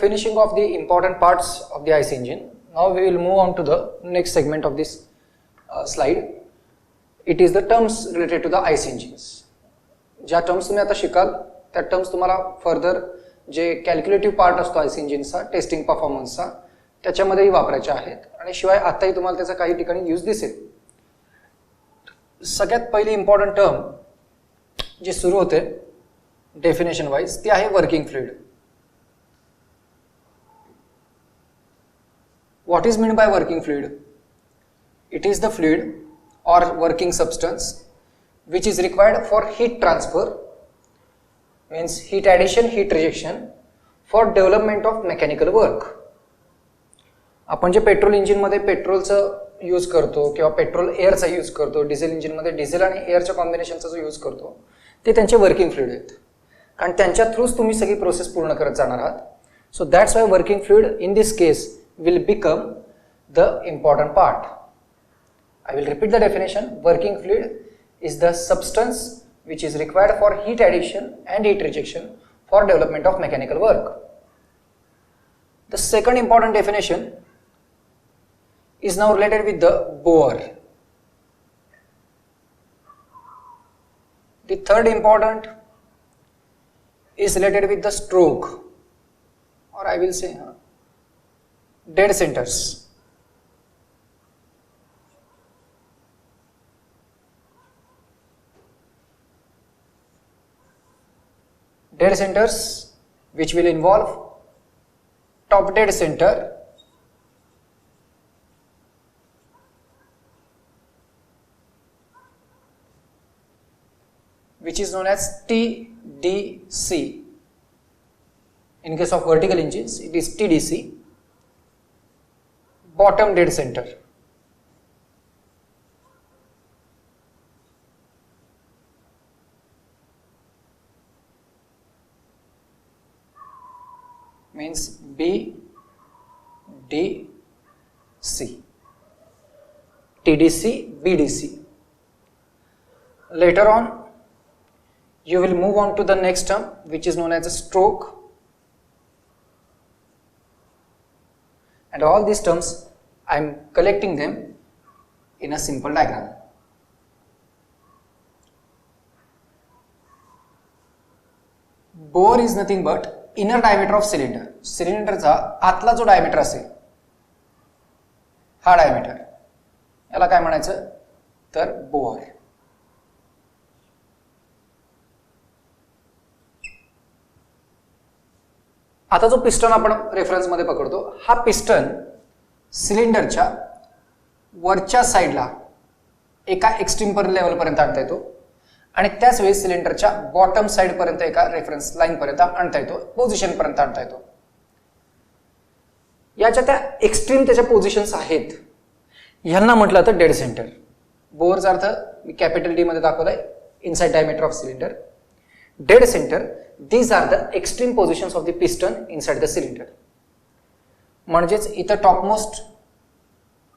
finishing of the important parts of the IC engine. Now we will move on to the next segment of this slide. It is the terms related to the IC engines. ज्या terms तुम्ही आता शिकाल त्या terms तुम्हाला further जे calculative part असतो आयसी इंजिनचा testing परफॉर्मन्सचा त्याच्यामध्येही वापरायचे आहेत आणि शिवाय आताही तुम्हाला त्याचा काही ठिकाणी यूज दिसेल. सगळ्यात पहिली इम्पॉर्टंट टर्म जी सुरू होते डेफिनेशन वाईज ती आहे working fluid. What is mean by working fluid? It is the fluid or working substance which is required for heat transfer, means heat addition, heat rejection for development of mechanical work. आपण जे petrol engine मध्ये पेट्रोलचं use करतो किंवा petrol एअरचा use करतो, diesel engine मध्ये diesel आणि एअरच्या कॉम्बिनेशनचा जो use करतो ते त्यांचे वर्किंग फ्लुइड आहेत कारण त्यांच्या थ्रूच तुम्ही सगळी प्रोसेस पूर्ण करत जाणार आहात. So that's why working fluid in this case will become the important part. I will repeat the definition. Working fluid is the substance which is required for heat addition and heat rejection for development of mechanical work. The second important definition is now related with the bore. The third important is related with the stroke, or I will say dead centers. Dead centers which will involve top dead center, which is known as TDC. In case of vertical engines it is TDC, bottom dead center. Means BDC, TDC, BDC. Later on you will move on to the next term which is known as a stroke, and all these terms I am collecting them in a simple diagram. Bore is nothing but inner diameter of cylinder. सिलेंडरचा आतला जो diameter असेल हा diameter याला काय म्हणायचं तर bore. आता जो पिस्टन आपण रेफरन्स मध्ये पकडतो हा पिस्टन सिलेंडरच्या वरच्या साईडला एका एक्स्ट्रीम लेवल पर्यंत आणता येतो आणि त्याच वेळी सिलेंडरच्या बॉटम साइड पर्यंत एका रेफरन्स लाईन पर्यंत आणता येतो, पोझिशन पर्यंत आणता येतो. याच्या त्या एक्स्ट्रीम त्याच्या पोझिशन्स आहेत ह्यांना म्हटलं तर डेड सेंटर. बोअरचा अर्थ मी कॅपिटल डी मध्ये दाखवलाय, inside diameter of cylinder. Dead centre, these are the extreme positions of the piston inside the cylinder. म्हणजेच इथं टॉपमोस्ट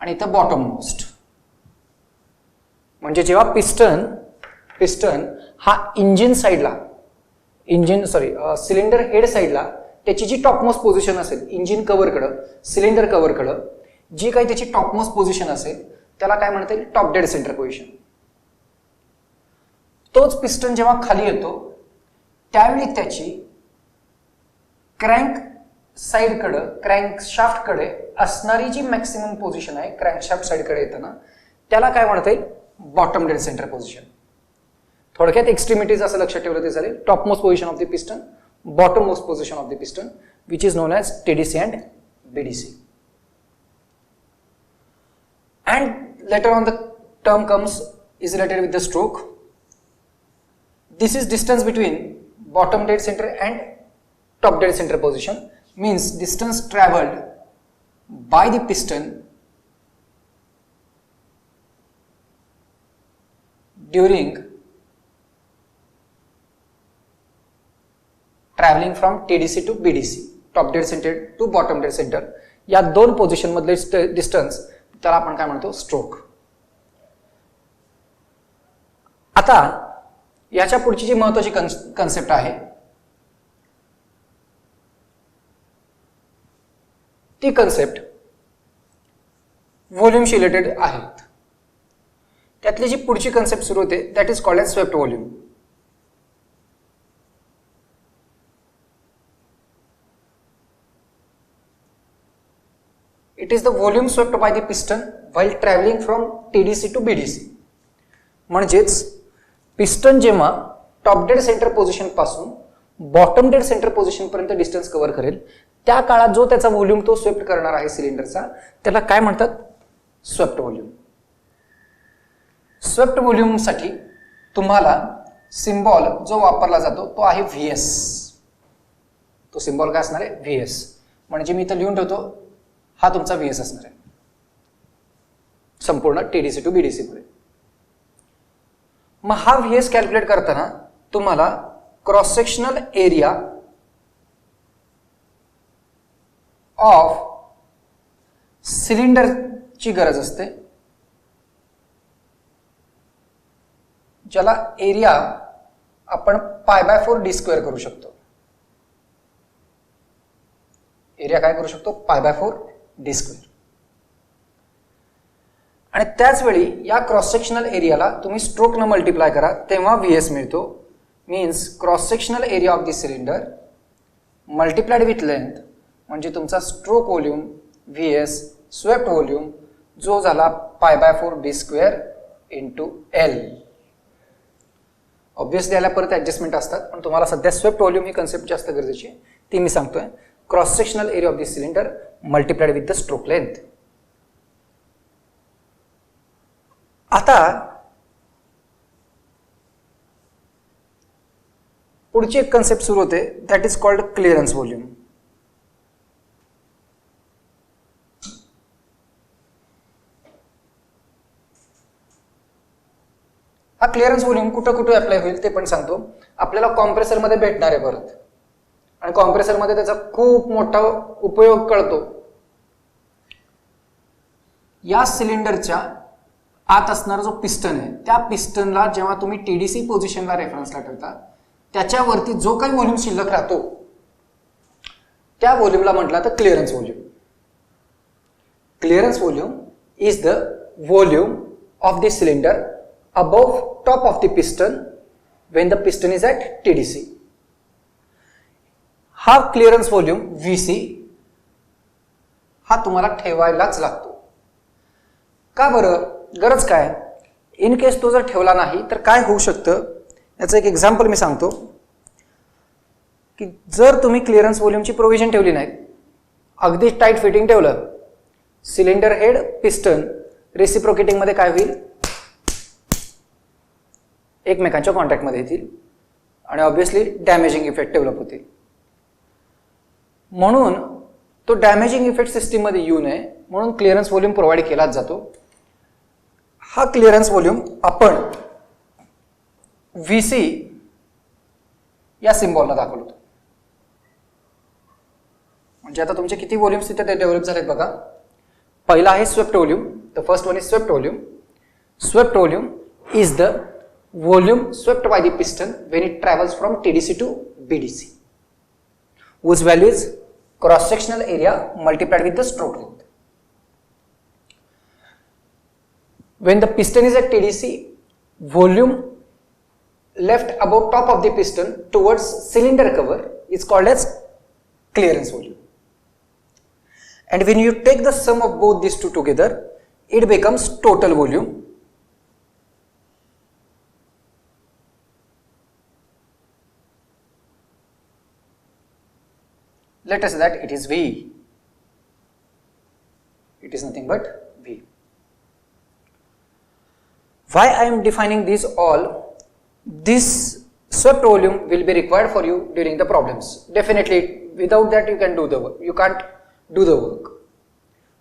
आणि इथं बॉटम मोस्ट. म्हणजे जेव्हा पिस्टन हा इंजिन साइडला सिलेंडर हेड साइडला त्याची जी टॉपमोस्ट पोझिशन असेल इंजिन कव्हरकडं सिलेंडर कव्हरकडं जी काही त्याची टॉपमोस्ट पोझिशन असेल त्याला काय म्हणता येईल टॉप डेड सेंटर पोझिशन. तोच पिस्टन जेव्हा खाली येतो त्यावेळी त्याची क्रँक साइडकडं क्रँक शाफ्टकडे असणारी जी मॅक्सिमम पोझिशन आहे क्रँक शाफ्ट साइडकडे येताना त्याला काय म्हणता येईल बॉटम डेड सेंटर पोझिशन. थोडक्यात एक्स्ट्रीमिटीज असं लक्षात ठेवलं ते चालेल. Topmost position of the piston, bottom most position of the piston which is known as TDC and BDC. And later on the term comes is related with the stroke. This is distance between bottom dead center and top dead center position, means distance traveled by the piston during traveling from TDC to BDC, top dead center to bottom dead center. या दोन position मधले distance त्याला आपण काय म्हणतो stroke. आता याच्या पुढची जी महत्त्वाची कन्सेप्ट आहे ती कन्सेप्ट व्हॉल्यूमशी रिलेटेड आहेत. त्यातली जी पुढची कन्सेप्ट सुरू होते that is called as swept volume. It is the volume swept by the piston while traveling from TDC to BDC. म्हणजेच पिस्टन जेव्हा टॉप डेड सेंटर पोझिशन पासून बॉटम डेड सेंटर पोझिशन पर्यंत distance cover करेल त्या काळात जो त्याचा volume तो स्वेप्ट करणार आहे सिलेंडरचा त्याला काय म्हणतात? Swept volume. स्वेप्ट व्हॉल्यूम साठी तुम्हाला सिम्बॉल जो वापरला जातो तो आहे VS. तो सिम्बॉल काय असणार आहे? VS. म्हणजे मी इथं लिहून ठेवतो हा तुमचा VS असणार आहे संपूर्ण TDC टू BDC मध्ये. मग हा VS कॅल्क्युलेट करताना तुम्हाला क्रॉस सेक्शनल एरिया ऑफ सिलेंडरची गरज असते, ज्याला एरिया आपण π/4 d² करू शकतो. एरिया काय करू शकतो? π/4 d². आणि त्याच वेळी या क्रॉस सेक्शनल एरियाला तुम्ही स्ट्रोक न मल्टिप्लाय करा तेव्हा VS मिळतो. Means cross sectional area of the cylinder multiplied with length म्हणजे तुमचा stroke volume VS swept volume जो झाला π/4 d² इंटू L. ऑब्व्हियसली याला परत ऍडजस्टमेंट असतात पण तुम्हाला सध्या स्वेप्ट व्हॉल्यूम ही कन्सेप्ट जास्त गरजेची आहे ती मी सांगतोय. Cross sectional area of the cylinder multiplied with the stroke length. आता पुढची एक कन्सेप्ट सुरू होते that is called clearance volume. हा क्लिअरन्स व्हॉल्यूम कुठं कुठं अप्लाय होईल ते पण सांगतो. आपल्याला कॉम्प्रेसर मध्ये भेटणार आहे परत आणि कॉम्प्रेसर मध्ये त्याचा खूप मोठा उपयोग कळतो. या सिलेंडरच्या आत असणारा जो पिस्टन आहे त्या पिस्टनला जेव्हा तुम्ही TDC पोझिशनला रेफरन्सला ठेवता त्याच्यावरती जो काही व्हॉल्यूम शिल्लक राहतो त्या व्हॉल्यूमला म्हटलं तर clearance volume. Clearance volume is the volume of the cylinder above top of the piston when the piston is at TDC. हा क्लिअरन्स व्हॉल्यूम VC हा तुम्हाला ठेवायलाच लागतो. का बरं? गरज काय? इन केस तो जर ठेवला नाही तर काय होऊ शकतं याचं एक एक्झाम्पल मी सांगतो की जर तुम्ही क्लिअरन्स व्हॉल्यूमची प्रोव्हिजन ठेवली नाही, अगदी टाईट फिटिंग ठेवलं, सिलेंडर हेड पिस्टन रेसिप्रोकेटिंग मध्ये काय होईल? एकमेकांच्या कॉन्टॅक्टमध्ये येतील आणि ऑब्व्हियसली डॅमेजिंग इफेक्ट डेव्हलप होतील. म्हणून तो डॅमेजिंग इफेक्ट सिस्टीममध्ये येऊ नये म्हणून क्लिअरन्स व्हॉल्यूम प्रोव्हाइड केलाच जातो. हा क्लिअरन्स व्हॉल्यूम आपण VC या सिम्बॉलला दाखवतो. म्हणजे आता तुमचे किती व्हॉल्यूम्स तिथे ते डेव्हलप झालेत बघा. पहिला आहे swept volume. The first one is swept volume. Swept volume is the volume swept by the piston when it travels from TDC to BDC, whose value is cross sectional area multiplied with the stroke length. When the piston is at TDC, volume left above top of the piston towards cylinder cover is called as clearance volume. And when you take the sum of both these two together, it becomes total volume. Let us say that it is V. It is nothing but V. Why I am defining these all? This swept volume will be required for you during the problems. Definitely, without that you can do the work. You can't do the work.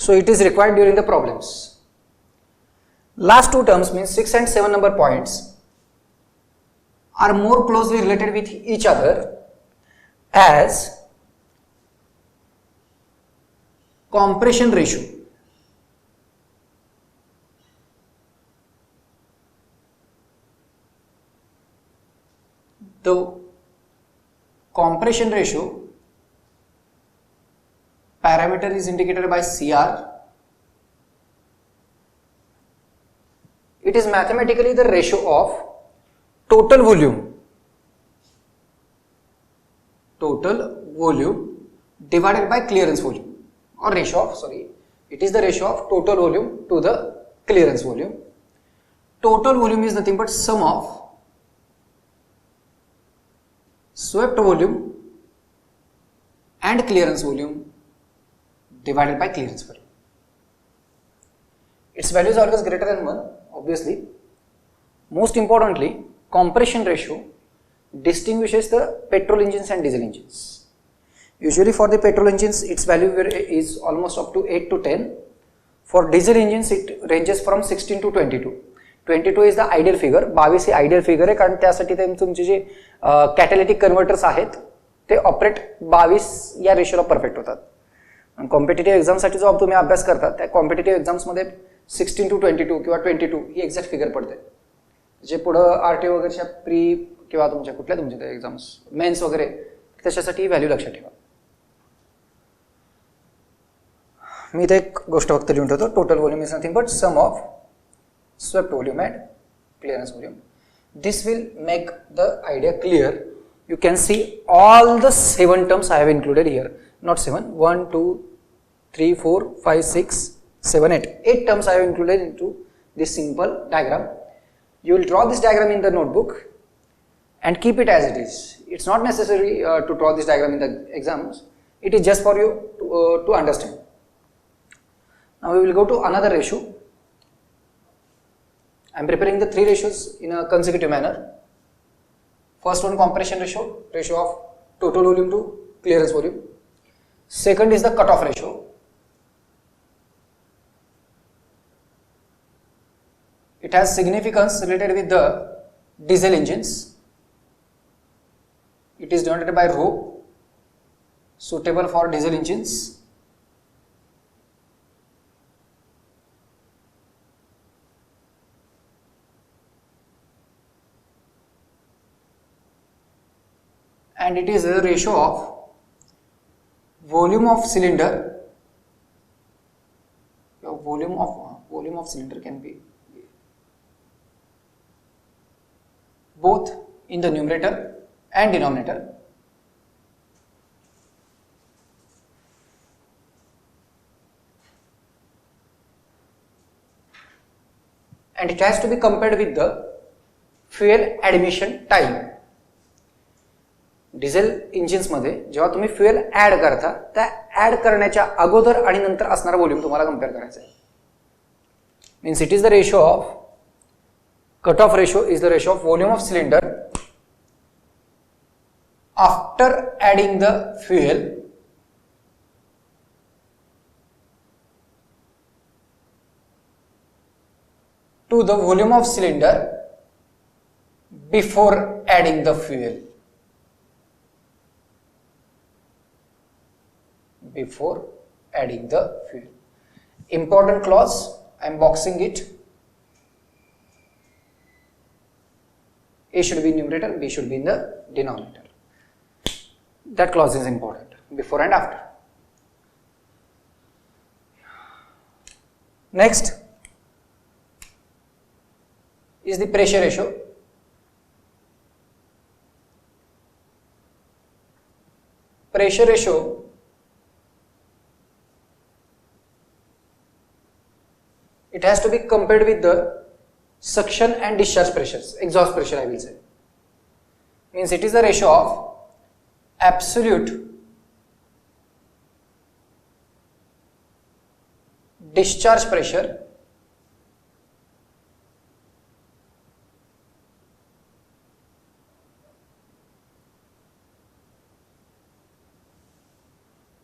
So it is required during the problems. Last two terms means 6 and 7 number points are more closely related with each other as compression ratio. The compression ratio parameter is indicated by CR. It is mathematically the ratio of total volume divided by clearance volume, or ratio of, it is the ratio of total volume to the clearance volume. Total volume is nothing but sum of swept volume and clearance volume divided by clearance volume. Its value is always greater than 1, obviously. Most importantly, compression ratio distinguishes the petrol engines and diesel engines. Usually for the petrol engines, its value is almost up to 8 to 10. For diesel engines, it ranges from 16 to 22. 22 is the ideal figure. 22 he ideal figure आहे, कारण त्यासाठी तुमचे जे कॅटॅलिटिक converters आहेत ते operate 22 या रेशोला perfect होतात. आणि competitive एक्झामसाठी जो तुम्ही अभ्यास करता त्या कॉम्पिटिटिव्ह एक्झाम्समध्ये 16 to 22 किंवा 22 ही एक्झॅक्ट फिगर पडते. जे पुढं आरटीओ वगैरेच्या प्री किंवा तुमच्या कुठल्या तुमच्या एक्झाम्स मेन्स वगैरे त्याच्यासाठी ही व्हॅल्यू लक्षात ठेवा. मी इथे एक गोष्ट फक्त लिहून ठेवतो. Total volume is nothing but sum of swept volume and clearance volume. This will make the idea clear. You can see all the 7 terms I have included here. Not 7, 1, 2, 3, 4, 5, 6, 7, 8. 8 terms I have included into this simple diagram. You will draw this diagram in the notebook and keep it as it is. It's not necessary to draw this diagram in the exams. It is just for you to understand. Now we will go to another ratio. I am preparing the 3 ratios in a consecutive manner. First one, compression ratio, ratio of total volume to clearance volume. Second is the cutoff ratio. It has significance related with the diesel engines. It is denoted by rho, suitable for diesel engines. And it is a ratio of volume of cylinder. Your volume of cylinder can be both in the numerator and denominator. And it has to be compared with the fuel admission time. Diesel engines मध्ये जेव्हा तुम्ही fuel add करता त्या add करण्याच्या अगोदर आणि नंतर असणारा व्हॉल्यूम तुम्हाला कंपेअर करायचा आहे. Means it is the ratio of cut off ratio is the ratio of volume of cylinder after adding the fuel to the volume of cylinder before adding the fuel. Before adding the fuel. Important clause, I am boxing it. A should be in numerator, B should be in the denominator. That clause is important, before and after. Next is the pressure ratio. Pressure ratio it has to be compared with the suction and discharge pressures, exhaust pressure I will say. Means it is the ratio of absolute discharge pressure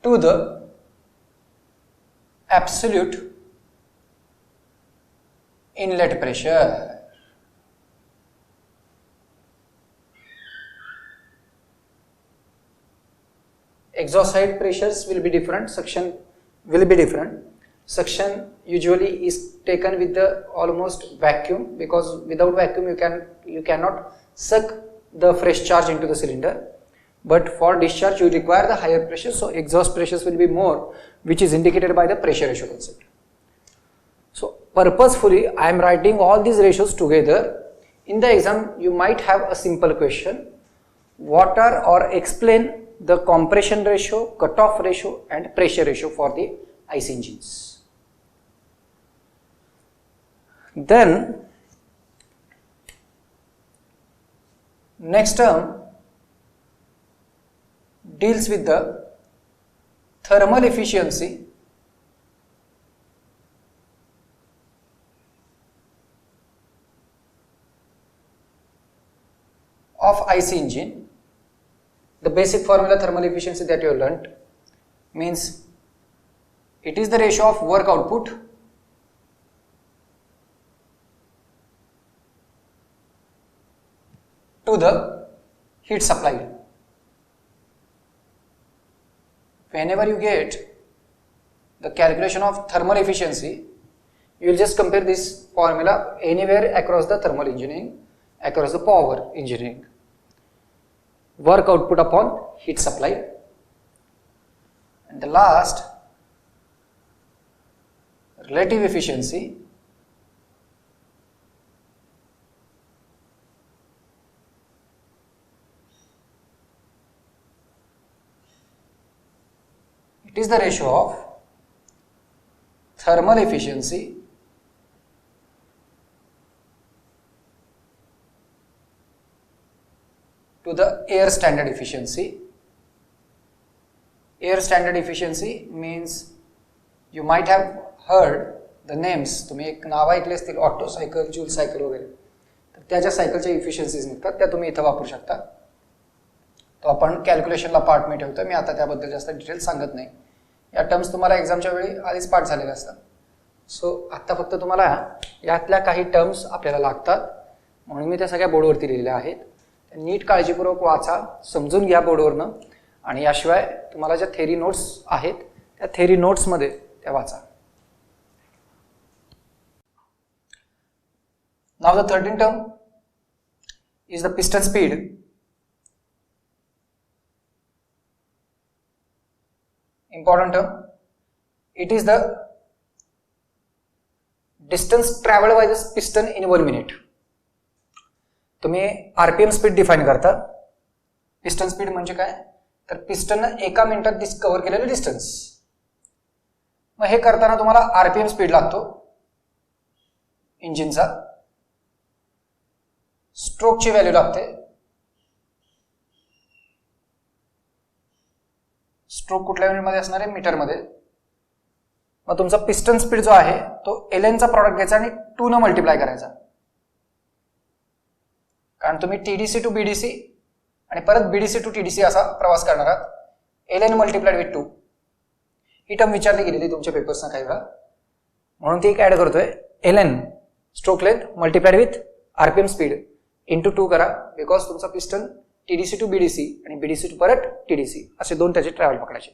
to the absolute inlet pressure. Exhaust side pressures will be different, suction will be different. Suction usually is taken with the almost vacuum, because without vacuum you cannot suck the fresh charge into the cylinder. but for discharge you require the higher pressure, so exhaust pressures will be more, which is indicated by the pressure ratio concept. So purposefully I am writing all these ratios together. In the exam you might have a simple question, what are or explain the compression ratio, cutoff ratio and pressure ratio for the IC engines. Then next term deals with the thermal efficiency of IC engine. The basic formula thermal efficiency that you have learnt means it is the ratio of work output to the heat supplied. Whenever you get the calculation of thermal efficiency, you will just compare this formula anywhere across the thermal engineering, across the power engineering. Work output upon heat supplied. And the last, relative efficiency it is the ratio of thermal efficiency to the air standard efficiency. Air standard efficiency means you might have heard the names, तुम्ही एक नाव ऐकले असतील, auto cycle, joule cycle वगैरे, तर त्याच्या सायकलच्या इफिशियन्सीज निघतात, त्या तुम्ही इथं वापरू शकता. तो आपण कॅल्क्युलेशनला पार्ट मी ठेवतो, मी आता त्याबद्दल जास्त डिटेल सांगत नाही. या टर्म्स तुम्हाला एक्झामच्या वेळी आधीच पाठ झालेले असतात. सो आता फक्त तुम्हाला यातल्या काही टर्म्स आपल्याला लागतात, म्हणून मी त्या सगळ्या बोर्डवरती लिहिलेल्या आहेत. नीट काळजीपूर्वक वाचा, समजून घ्या बोर्डवरनं, आणि याशिवाय तुम्हाला ज्या थेरी नोट्स आहेत त्या थेरी नोट्समध्ये त्या वाचा. Now the 13th term is the piston speed. Important term. It is the distance traveled by this piston in 1 minute. तुम्ही आरपीएम स्पीड डिफाइन करता. पिस्टन स्पीड म्हणजे काय, तर पिस्टन एका मिनिटात कव्हर केलेलं डिस्टन्स. मग हे करताना तुम्हाला आरपीएम स्पीड लागतो इंजिनचा, स्ट्रोकची व्हॅल्यू लागते. स्ट्रोक कुठल्या युनिटमध्ये असणार आहे, मीटरमध्ये. मग तुमचा पिस्टन स्पीड जो आहे तो ln चा प्रॉडक्ट घ्यायचा आणि 2 ने मल्टिप्लाय करायचा, कारण तुम्ही टीडीसी टू बीडीसी आणि परत बीडीसी टू टीडीसी असा प्रवास करणार आहात. ln multiplied with 2 he term विचारली गेलेली तुमच्या पेपर्सना काही वेळा, म्हणून ती एक ऍड करतोय. ln stroke length multiplied with RPM speed into 2 करा, बिकॉज तुमचा पिस्टन टीडीसी टू बीडीसी आणि बीडीसी टू परत टीडीसी असे दोन त्याचे ट्रॅव्हल पकडायचे.